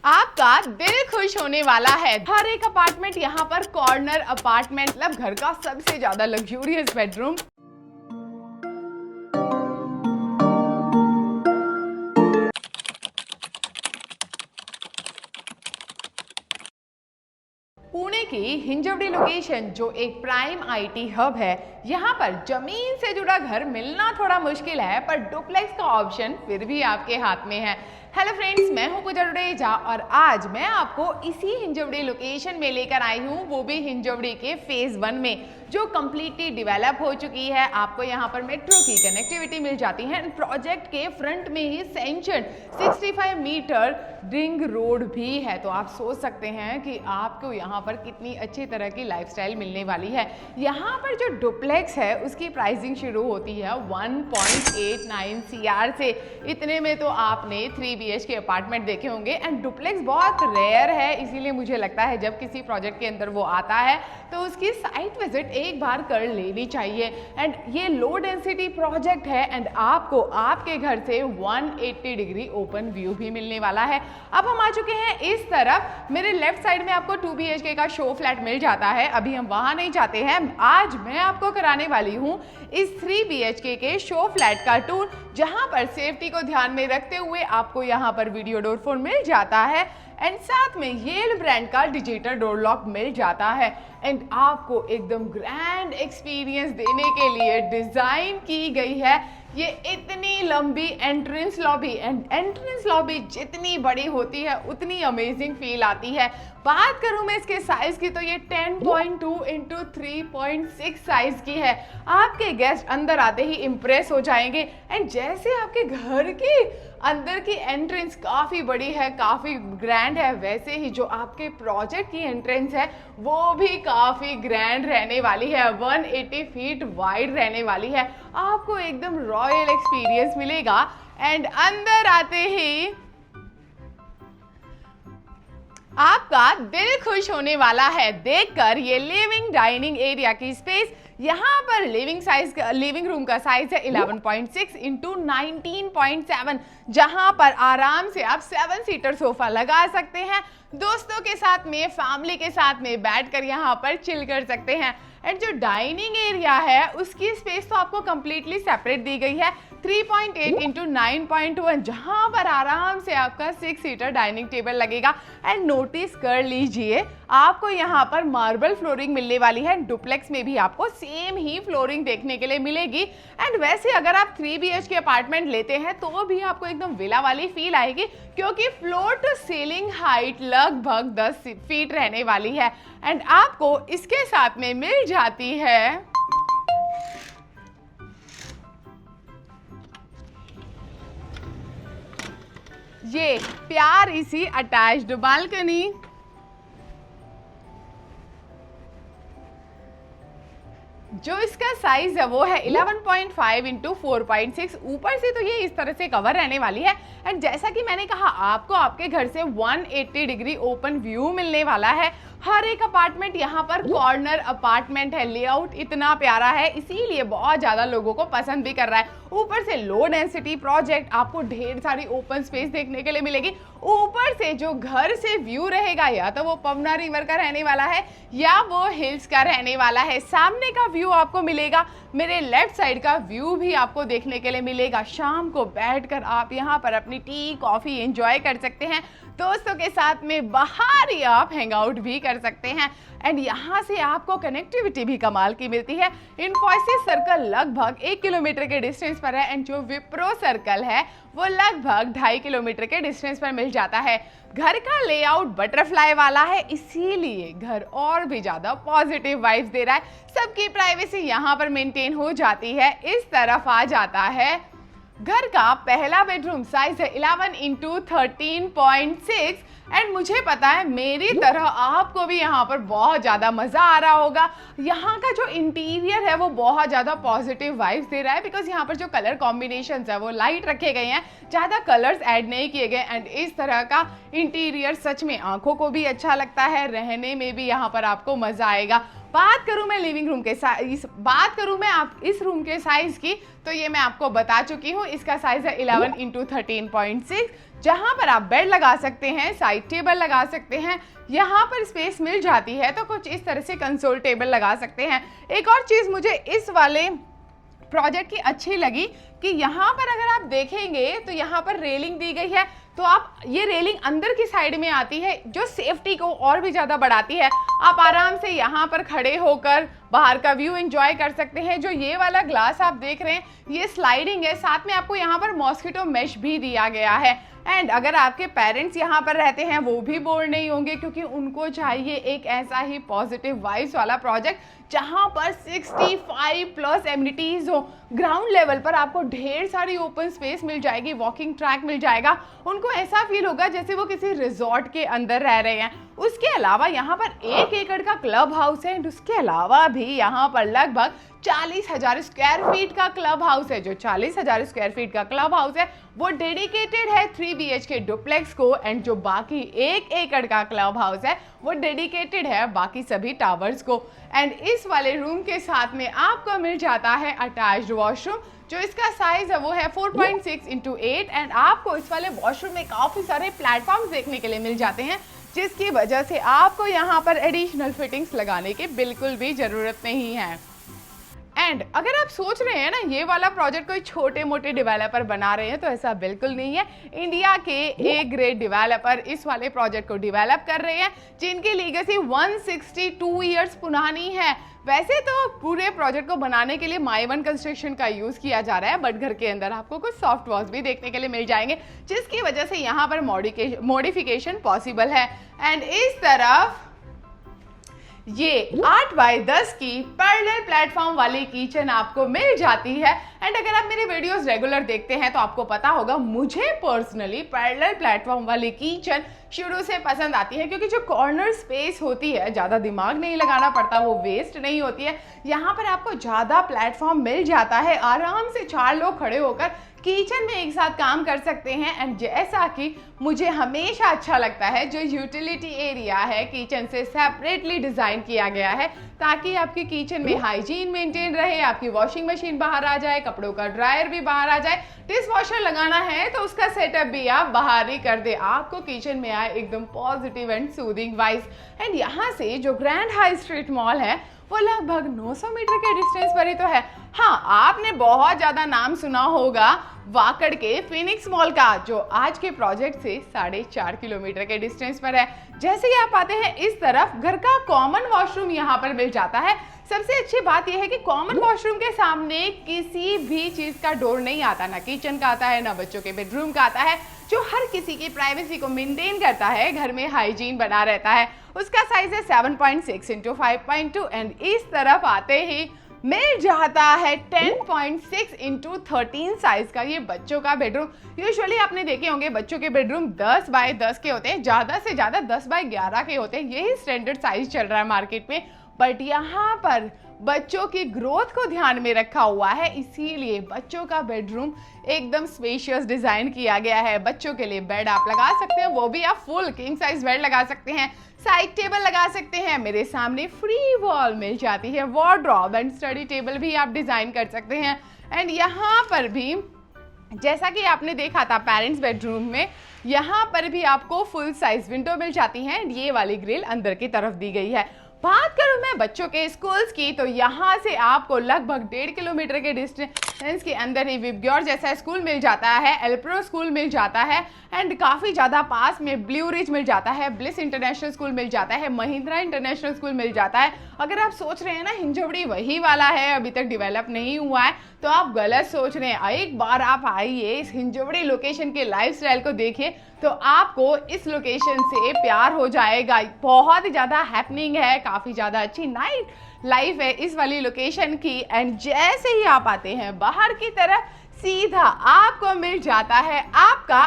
आपका दिल खुश होने वाला है। हर एक अपार्टमेंट यहाँ पर कॉर्नर अपार्टमेंट, मतलब घर का सबसे ज्यादा लग्जूरियस बेडरूम। पुणे की हिंजवड़ी लोकेशन जो एक प्राइम आईटी हब है, यहाँ पर जमीन से जुड़ा घर मिलना थोड़ा मुश्किल है, पर डुप्लेक्स का ऑप्शन फिर भी आपके हाथ में है। हेलो फ्रेंड्स, मैं हूं पूजा डुडेजा और आज मैं आपको इसी हिंजवड़ी लोकेशन में लेकर आई हूं, वो भी हिंजवड़ी के फेज 1 में, जो कम्प्लीटली डेवलप हो चुकी है। आपको यहाँ पर मेट्रो की कनेक्टिविटी मिल जाती है। प्रोजेक्ट के फ्रंट में ही सेंक्शन 65 मीटर रिंग रोड भी है। तो आप सोच सकते हैं कि आपको यहाँ पर कितनी अच्छी तरह की लाइफस्टाइल मिलने वाली है। यहाँ पर जो डुप्लेक्स है उसकी प्राइसिंग शुरू होती है 1.89 CR से। इतने में तो आपने 3 BHK अपार्टमेंट देखे होंगे। एंड डुप्लेक्स बहुत रेयर है, इसीलिए मुझे लगता है जब किसी प्रोजेक्ट के अंदर वो आता है तो उसकी साइट विजिट एक बार कर लेनी चाहिए। एंड ये लो डेंसिटी प्रोजेक्ट है एंड आपको आपके घर से 180 डिग्री ओपन व्यू भी मिलने वाला है। अब हम आ चुके हैं इस तरफ। मेरे लेफ्ट साइड में आपको 2 BHK का शो फ्लैट मिल जाता है। अभी हम वहां नहीं जाते हैं, आज मैं आपको कराने वाली हूं इस 3 BHK के शो फ्लैट का टूर, जहां पर सेफ्टी को ध्यान में रखते हुए आपको यहां पर वीडियो डोर फोन मिल जाता है एंड साथ में येल ब्रांड का डिजिटल डोर लॉक मिल जाता है। एंड आपको एकदम ग्रैंड एक्सपीरियंस देने के लिए डिजाइन की गई है ये इतनी लंबी entrance lobby. And entrance lobby जितनी बड़ी होती है उतनी अमेजिंग फील आती है। बात करूं मैं इसके साइज की तो ये 10.2 × 3.6 साइज की है। आपके गेस्ट अंदर आते ही इंप्रेस हो जाएंगे। एंड जैसे आपके घर की अंदर की एंट्रेंस काफी बड़ी है, काफी ग्रैंड है, वैसे ही जो आपके प्रोजेक्ट की एंट्रेंस है वो भी काफी ग्रैंड रहने वाली है। 180 फीट वाइड रहने वाली है। आपको एकदम रॉयल एक्सपीरियंस मिलेगा। एंड अंदर आते ही आपका दिल खुश होने वाला है देखकर ये लिविंग डाइनिंग एरिया की स्पेस। यहाँ पर लिविंग रूम का साइज है 11.6 × 19.7, जहां पर आराम से आप 7 सीटर सोफा लगा सकते हैं। दोस्तों के साथ में, फैमिली के साथ में बैठकर यहाँ पर चिल कर सकते हैं। एंड जो डाइनिंग एरिया है उसकी स्पेस तो आपको कंप्लीटली सेपरेट दी गई है 3.8 × 9.1, जहां पर आराम से आपका 6 सीटर डाइनिंग टेबल लगेगा। एंड नोटिस कर लीजिए आपको यहाँ पर मार्बल फ्लोरिंग मिलने वाली है। डुप्लेक्स में भी आपको सेम ही फ्लोरिंग देखने के लिए मिलेगी। एंड वैसे अगर आप 3 BHK अपार्टमेंट लेते हैं तो भी आपको एकदम विला वाली फील आएगी, क्योंकि फ्लोर टू सीलिंग हाइट लगभग 10 फीट रहने वाली है। एंड आपको इसके साथ में मिल जाती है ये प्यारी सी अटैच्ड बालकनी। जो इसका साइज है वो है 11.5 × 4.6। ऊपर से तो ये इस तरह से कवर रहने वाली है। एंड जैसा कि मैंने कहा, आपको आपके घर से 180 डिग्री ओपन व्यू मिलने वाला है। हर एक अपार्टमेंट यहाँ पर कॉर्नर अपार्टमेंट है। लेआउट इतना प्यारा है, इसीलिए बहुत ज्यादा लोगों को पसंद भी कर रहा है। ऊपर से लो डेंसिटी प्रोजेक्ट, आपको ढेर सारी ओपन स्पेस देखने के लिए मिलेगी। ऊपर से जो घर से व्यू रहेगा या तो वो पवना रिवर का रहने वाला है या वो हिल्स का रहने वाला है। सामने का व्यू आपको मिलेगा, मेरे लेफ्ट साइड का व्यू भी आपको देखने के लिए मिलेगा। शाम को बैठकर आप यहाँ पर अपनी टी कॉफी एंजॉय कर सकते हैं। दोस्तों के साथ में बाहर ही आप हैंग आउट भी कर सकते हैं। एंड यहाँ से आपको कनेक्टिविटी भी कमाल की मिलती है। इन्फोसिस सर्कल लगभग 1 किलोमीटर के डिस्टेंस पर है एंड जो विप्रो सर्कल है वो लगभग 2.5 किलोमीटर के डिस्टेंस पर मिल जाता है। घर का लेआउट बटरफ्लाई वाला है, इसीलिए घर और भी ज्यादा पॉजिटिव वाइब्स दे रहा है। सबकी प्राइवेसी यहाँ पर मेंटेन हो जाती है। इस तरफ आ जाता है घर का पहला बेडरूम, साइज है 11 × 13.6। एंड मुझे पता है मेरी तरह आपको भी यहाँ पर बहुत ज़्यादा मज़ा आ रहा होगा। यहाँ का जो इंटीरियर है वो बहुत ज़्यादा पॉजिटिव वाइब्स दे रहा है, बिकॉज यहाँ पर जो कलर कॉम्बिनेशंस है वो लाइट रखे गए हैं, ज़्यादा कलर्स ऐड नहीं किए गए। एंड इस तरह का इंटीरियर सच में आंखों को भी अच्छा लगता है, रहने में भी यहाँ पर आपको मज़ा आएगा। बात करूं मैं लिविंग रूम के साइज, बात करूं मैं आप इस रूम के साइज की, तो ये मैं आपको बता चुकी हूँ। इसका साइज है 11 × 13.6, जहां पर आप बेड लगा सकते हैं, साइड टेबल लगा सकते हैं, यहाँ पर स्पेस मिल जाती है तो कुछ इस तरह से कंसोल टेबल लगा सकते हैं। एक और चीज़ मुझे इस वाले प्रोजेक्ट की अच्छी लगी कि यहाँ पर अगर आप देखेंगे तो यहाँ पर रेलिंग दी गई है, तो आप ये रेलिंग अंदर की साइड में आती है जो सेफ्टी को और भी ज़्यादा बढ़ाती है। आप आराम से यहाँ पर खड़े होकर बाहर का व्यू एंजॉय कर सकते हैं। जो ये वाला ग्लास आप देख रहे हैं ये स्लाइडिंग है, साथ में आपको यहाँ पर मॉस्किटो मेश भी दिया गया है। एंड अगर आपके पेरेंट्स यहाँ पर रहते हैं वो भी बोर नहीं होंगे, क्योंकि उनको चाहिए एक ऐसा ही पॉजिटिव वाइब्स वाला प्रोजेक्ट जहाँ पर 65+ एमिनिटीज हो। ग्राउंड लेवल पर आपको ढेर सारी ओपन स्पेस मिल जाएगी, वॉकिंग ट्रैक मिल जाएगा, उनको ऐसा फील होगा जैसे वो किसी रिजॉर्ट के अंदर रह रहे हैं। उसके अलावा यहाँ पर 1 एकड़ का क्लब हाउस है, उसके अलावा भी यहाँ पर लगभग 40,000 स्क्वायर फीट का क्लब हाउस है। जो 40,000 स्क्वायर फीट का क्लब हाउस है वो डेडिकेटेड है 3 BHK डुप्लेक्स को, एंड जो बाकी 1 एकड़ का क्लब हाउस है वो डेडिकेटेड है बाकी सभी टावर्स को। एंड इस वाले रूम के साथ में आपको मिल जाता है अटैच्ड वॉशरूम, जो इसका साइज है वो है 4.6x8, एंड आपको इस वाले वॉशरूम में काफ़ी सारे प्लेटफॉर्म्स देखने के लिए मिल जाते हैं, जिसकी वजह से आपको यहाँ पर एडिशनल फिटिंग्स लगाने की बिल्कुल भी ज़रूरत नहीं है। एंड अगर आप सोच रहे हैं ना ये वाला प्रोजेक्ट कोई छोटे मोटे डेवलपर बना रहे हैं, तो ऐसा बिल्कुल नहीं है। इंडिया के A ग्रेड डेवलपर इस वाले प्रोजेक्ट को डेवलप कर रहे हैं, जिनकी लीगेसी 162 ईयर्स पुरानी है। वैसे तो पूरे प्रोजेक्ट को बनाने के लिए माई-वन कंस्ट्रक्शन का यूज किया जा रहा है, बट घर के अंदर आपको कुछ सॉफ्ट वॉल्स भी देखने के लिए मिल जाएंगे, जिसकी वजह से यहाँ पर मॉडिफिकेशन पॉसिबल है। एंड इस तरफ ये 8x10 की पैरेलल प्लेटफॉर्म वाली किचन आपको मिल जाती है। एंड अगर आप मेरे वीडियोस रेगुलर देखते हैं तो आपको पता होगा मुझे पर्सनली पैरेलल प्लेटफॉर्म वाली किचन शुरू से पसंद आती है, क्योंकि जो कॉर्नर स्पेस होती है ज़्यादा दिमाग नहीं लगाना पड़ता, वो वेस्ट नहीं होती है। यहाँ पर आपको ज़्यादा प्लेटफॉर्म मिल जाता है, आराम से 4 लोग खड़े होकर किचन में एक साथ काम कर सकते हैं। एंड जैसा कि मुझे हमेशा अच्छा लगता है, जो यूटिलिटी एरिया है किचन से सेपरेटली डिज़ाइन किया गया है, ताकि आपकी किचन में हाइजीन मेंटेन रहे, आपकी वॉशिंग मशीन बाहर आ जाए, कपड़ों का ड्रायर भी बाहर आ जाए, डिश वॉशर लगाना है तो उसका सेटअप भी आप बाहर ही कर दे, आपको किचन में आए एकदम positive and soothing wise. And यहाँ से जो ग्रैंड हाई स्ट्रीट मॉल है वो लगभग 900 मीटर के डिस्टेंस पर ही तो है। हाँ, आपने बहुत ज़्यादा नाम सुना होगा वाकड़ के फिनिक्स मॉल का, जो आज के प्रोजेक्ट से 4.5 किलोमीटर के डिस्टेंस पर है। जैसे ही आप आते हैं इस तरफ, घर का कॉमन वॉशरूम यहाँ पर मिल जाता है। सबसे अच्छी बात यह है कि कॉमन वॉशरूम के सामने किसी भी चीज़ का डोर नहीं आता, ना किचन का आता है ना बच्चों के बेडरूम का आता है, जो हर किसी की प्राइवेसी को मेंटेन करता है, घर में हाइजीन बना रहता है। उसका साइज है 7.6x5.2, एंड इस तरफ आते ही मिल जाता है 10.6x13 साइज का ये बच्चों का बेडरूम। यूजुअली आपने देखे होंगे बच्चों के बेडरूम 10x10 के होते हैं, ज़्यादा से ज़्यादा 10x11 के होते हैं, यही स्टैंडर्ड साइज चल रहा है मार्केट में। बट यहाँ पर बच्चों की ग्रोथ को ध्यान में रखा हुआ है, इसीलिए बच्चों का बेडरूम एकदम स्पेशियस डिजाइन किया गया है। बच्चों के लिए बेड आप लगा सकते हैं, वो भी आप फुल किंग साइज बेड लगा सकते हैं, साइड टेबल लगा सकते हैं। मेरे सामने फ्री वॉल मिल जाती है, वार्डरोब एंड स्टडी टेबल भी आप डिजाइन कर सकते हैं। एंड यहाँ पर भी जैसा कि आपने देखा था पेरेंट्स बेडरूम में, यहाँ पर भी आपको फुल साइज विंडो मिल जाती है। ये वाली ग्रिल अंदर की तरफ दी गई है। बात करूं मैं बच्चों के स्कूल्स की, तो यहाँ से आपको लगभग 1.5 किलोमीटर के डिस्टेंस के अंदर ही विबग्योर जैसा स्कूल मिल जाता है, एल्प्रो स्कूल मिल जाता है, एंड काफ़ी ज़्यादा पास में ब्लू रिज मिल जाता है, ब्लिस इंटरनेशनल स्कूल मिल जाता है, महिंद्रा इंटरनेशनल स्कूल मिल जाता है। अगर आप सोच रहे हैं ना हिंजवड़ी वही वाला है, अभी तक डेवलप नहीं हुआ है, तो आप गलत सोच रहे हैं। एक बार आप आइए इस हिंजवड़ी लोकेशन के लाइफस्टाइल को देखिए, तो आपको इस लोकेशन से प्यार हो जाएगा। बहुत ही ज़्यादा हैपनिंग है, काफ़ी ज़्यादा अच्छी नाइट लाइफ है इस वाली लोकेशन की। एंड जैसे ही आप आते हैं बाहर की तरफ, सीधा आपको मिल जाता है आपका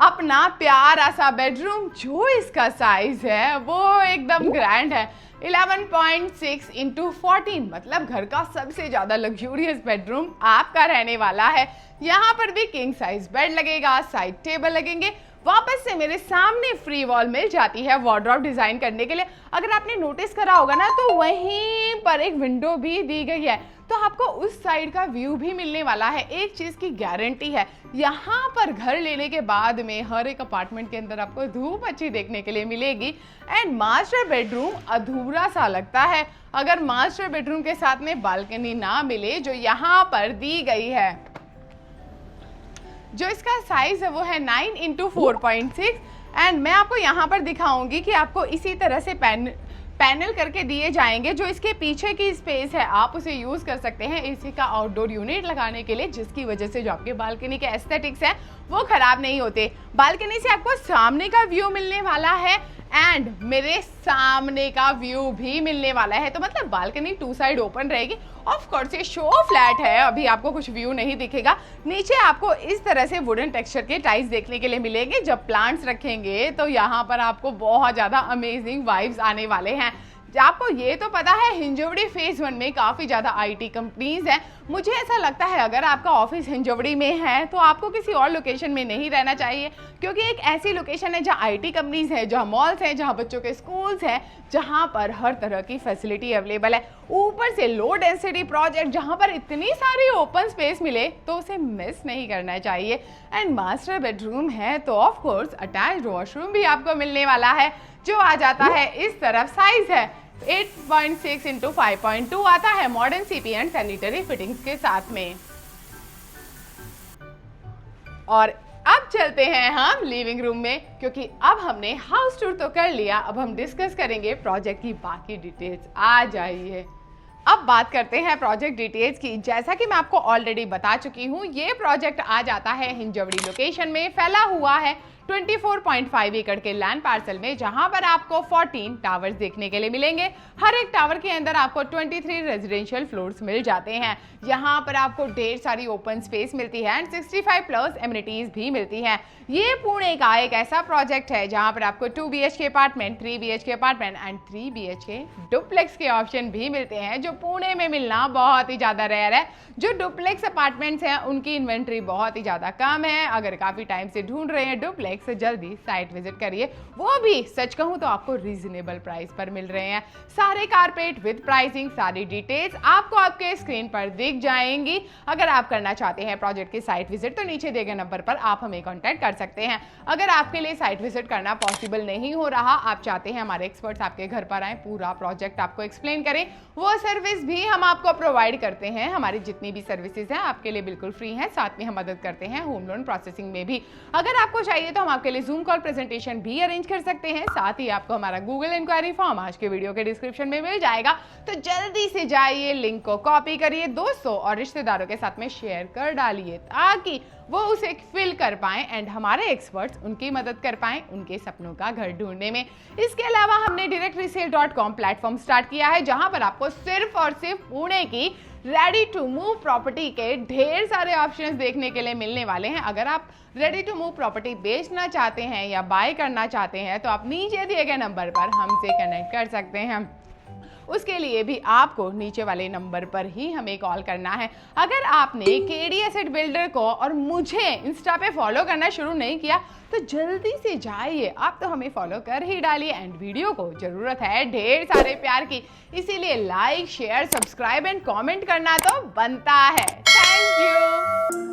अपना प्यारा सा बेडरूम, जो इसका साइज है वो एकदम ग्रैंड है। 11.6x14, मतलब घर का सबसे ज़्यादा लग्जूरियस बेडरूम आपका रहने वाला है। यहाँ पर भी किंग साइज बेड लगेगा, साइड टेबल लगेंगे, वापस से मेरे सामने फ्री वॉल मिल जाती है वार्डरोब डिजाइन करने के लिए। अगर आपने नोटिस करा होगा ना तो वहीं पर एक विंडो भी दी गई है, तो आपको उस साइड का व्यू भी मिलने वाला है। एक चीज की गारंटी है, यहाँ पर घर लेने के बाद में हर एक अपार्टमेंट के अंदर आपको धूप अच्छी देखने के लिए मिलेगी। एंड मास्टर बेडरूम अधूरा सा लगता है अगर मास्टर बेडरूम के साथ में बालकनी ना मिले जो यहाँ पर दी गई है। जो इसका साइज है वो है 9x4.6 एंड मैं आपको यहाँ पर दिखाऊंगी कि आपको इसी तरह से पैनल करके दिए जाएंगे। जो इसके पीछे की स्पेस है आप उसे यूज कर सकते हैं एसी का आउटडोर यूनिट लगाने के लिए, जिसकी वजह से जो आपके बालकनी के एस्थेटिक्स हैं वो खराब नहीं होते। बालकनी से आपको सामने का व्यू मिलने वाला है एंड मेरे सामने का व्यू भी मिलने वाला है, तो मतलब बालकनी टू साइड ओपन रहेगी। ऑफ कोर्स ये शो फ्लैट है, अभी आपको कुछ व्यू नहीं दिखेगा। नीचे आपको इस तरह से वुडन टेक्सचर के टाइल्स देखने के लिए मिलेंगे। जब प्लांट्स रखेंगे तो यहाँ पर आपको बहुत ज्यादा अमेजिंग वाइब्स आने वाले हैं। आपको ये तो पता है हिंजवड़ी फेज 1 में काफी ज्यादा आईटी कंपनीज हैं। मुझे ऐसा लगता है अगर आपका ऑफिस हिंजवड़ी में है तो आपको किसी और लोकेशन में नहीं रहना चाहिए, क्योंकि एक ऐसी लोकेशन है जहां आईटी कंपनीज है, जहां मॉल्स हैं, जहां बच्चों के स्कूल्स हैं, जहां पर हर तरह की फैसिलिटी अवेलेबल है। ऊपर से लो डेंसिटी प्रोजेक्ट जहां पर इतनी सारी ओपन स्पेस मिले तो उसे मिस नहीं करना चाहिए। एंड मास्टर बेडरूम है तो ऑफ कोर्स अटैच्ड वॉशरूम भी आपको मिलने वाला है, जो आ जाता है इस तरफ। साइज है 8.6 x 5.2 आता है modern CP and sanitary fittings के साथ में। और अब चलते हैं हम लिविंग रूम में, क्योंकि अब हमने हाउस टूर तो कर लिया, अब हम डिस्कस करेंगे प्रोजेक्ट की बाकी डिटेल्स। आ जाइए अब बात करते हैं प्रोजेक्ट डिटेल्स की। जैसा कि मैं आपको ऑलरेडी बता चुकी हूँ, ये प्रोजेक्ट आ जाता है हिंजवड़ी लोकेशन में, फैला हुआ है 24.5 एकड़ के लैंड पार्सल में, जहां पर आपको 14 टावर्स देखने के लिए मिलेंगे। हर एक टावर के अंदर आपको 23 रेजिडेंशियल फ्लोर्स मिल जाते हैं। यहाँ पर आपको ढेर सारी ओपन स्पेस मिलती है एंड 65 प्लस एमिनिटीज भी मिलती हैं। ये पुणे का एक ऐसा प्रोजेक्ट है जहां पर आपको 2 BHK apartment, 3 BHK apartment and 3 BHK duplex के ऑप्शन भी मिलते हैं, जो पुणे में मिलना बहुत ही ज्यादा रेयर है। जो डुप्लेक्स अपार्टमेंट्स हैं उनकी इन्वेंट्री बहुत ही ज्यादा कम है। अगर काफी टाइम से ढूंढ रहे हैं डुप्लेक्स, जल्दी साइट विजिट करिए। वो भी सच कहूं तो आपको रीजनेबल प्राइस पर मिल रहे हैं। सारे कारपेट विद प्राइसिंग, सारी डिटेल्स आपको आपके स्क्रीन पर दिख जाएंगी। अगर आप करना चाहते हैं प्रोजेक्ट की साइट विजिट तो नीचे दिए गए नंबर पर आप हमें कांटेक्ट कर सकते हैं। अगर आपके लिए साइट विजिट करना पॉसिबल नहीं हो रहा, आप चाहते हैं हमारे एक्सपर्ट्स आपके घर पर आए, पूरा प्रोजेक्ट आपको एक्सप्लेन करें, वो सर्विस भी हम आपको प्रोवाइड करते हैं। हमारी जितनी भी सर्विसेज हैं आपके लिए बिल्कुल फ्री हैं, साथ में हम मदद करते हैं होम लोन प्रोसेसिंग में भी। अगर आपको चाहिए तो हम आपके लिए जूम कॉल प्रेजेंटेशन भी अरेंज कर सकते हैं। साथ ही आपको हमारा गूगल इंक्वायरी फॉर्म आज के वीडियो के डिस्क्रिप्शन में मिल जाएगा, तो जल्दी से जाइए, लिंक को कॉपी करिए, दोस्तों और रिश्तेदारों के साथ में शेयर कर डालिए, ताकि वो उसे फिल कर पाएं एंड हमारे एक्सपर्ट्स उनकी मदद कर पाएं उनके सपनों का घर ढूंढने में। इसके अलावा हमने directresale.com प्लेटफॉर्म स्टार्ट किया है, जहां पर आपको सिर्फ और सिर्फ पुणे की रेडी टू मूव प्रॉपर्टी के ढेर सारे ऑप्शंस देखने के लिए मिलने वाले हैं। अगर आप रेडी टू मूव प्रॉपर्टी बेचना चाहते हैं या बाय करना चाहते हैं तो आप नीचे दिए गए नंबर पर हमसे कनेक्ट कर सकते हैं। उसके लिए भी आपको नीचे वाले नंबर पर ही हमें कॉल करना है। अगर आपने केडी एसेट बिल्डर को और मुझे इंस्टा पे फॉलो करना शुरू नहीं किया तो जल्दी से जाइए, आप तो हमें फॉलो कर ही डालिए। एंड वीडियो को जरूरत है ढेर सारे प्यार की, इसीलिए like, share, subscribe and comment करना तो बनता है। Thank you.